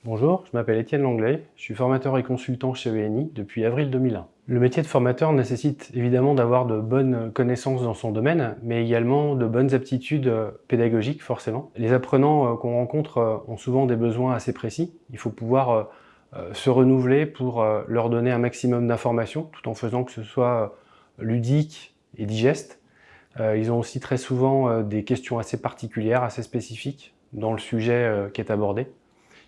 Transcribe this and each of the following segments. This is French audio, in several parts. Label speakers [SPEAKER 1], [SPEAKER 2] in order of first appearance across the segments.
[SPEAKER 1] Bonjour, je m'appelle Étienne Langlais, je suis formateur et consultant chez ENI depuis avril 2001. Le métier de formateur nécessite évidemment d'avoir de bonnes connaissances dans son domaine, mais également de bonnes aptitudes pédagogiques forcément. Les apprenants qu'on rencontre ont souvent des besoins assez précis. Il faut pouvoir se renouveler pour leur donner un maximum d'informations, tout en faisant que ce soit ludique et digeste. Ils ont aussi très souvent des questions assez particulières, assez spécifiques dans le sujet qui est abordé.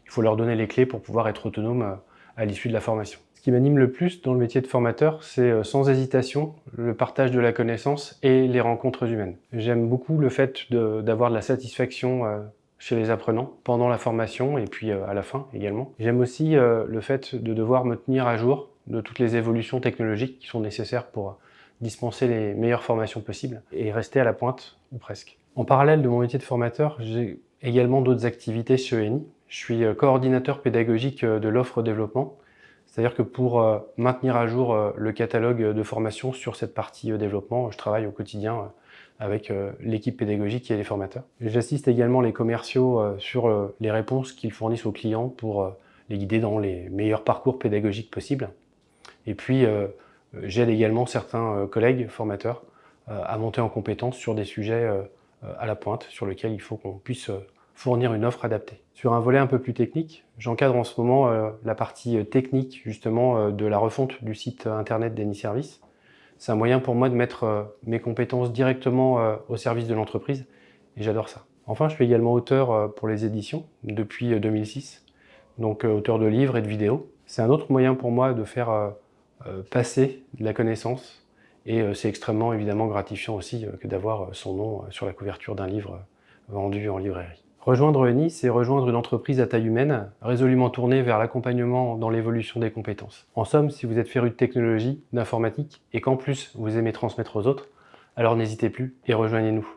[SPEAKER 1] Il faut leur donner les clés pour pouvoir être autonome à l'issue de la formation. Ce qui m'anime le plus dans le métier de formateur, c'est sans hésitation le partage de la connaissance et les rencontres humaines. J'aime beaucoup le fait d'avoir de la satisfaction chez les apprenants pendant la formation et puis à la fin également. J'aime aussi le fait de devoir me tenir à jour de toutes les évolutions technologiques qui sont nécessaires pour dispenser les meilleures formations possibles et rester à la pointe, ou presque. En parallèle de mon métier de formateur, j'ai également d'autres activités chez ENI. Je suis coordinateur pédagogique de l'offre développement, c'est-à-dire que pour maintenir à jour le catalogue de formation sur cette partie développement, je travaille au quotidien avec l'équipe pédagogique et les formateurs. J'assiste également les commerciaux sur les réponses qu'ils fournissent aux clients pour les guider dans les meilleurs parcours pédagogiques possibles. Et puis, j'aide également certains collègues formateurs à monter en compétence sur des sujets à la pointe, sur lesquels il faut qu'on puisse fournir une offre adaptée. Sur un volet un peu plus technique, j'encadre en ce moment la partie technique justement de la refonte du site internet d'ENI Service. C'est un moyen pour moi de mettre mes compétences directement au service de l'entreprise et j'adore ça. Enfin, je suis également auteur pour les éditions depuis 2006, donc auteur de livres et de vidéos. C'est un autre moyen pour moi de faire passer de la connaissance et c'est extrêmement évidemment gratifiant aussi que d'avoir son nom sur la couverture d'un livre vendu en librairie. Rejoindre ENI, c'est rejoindre une entreprise à taille humaine, résolument tournée vers l'accompagnement dans l'évolution des compétences. En somme, si vous êtes féru de technologie, d'informatique, et qu'en plus vous aimez transmettre aux autres, alors n'hésitez plus et rejoignez-nous.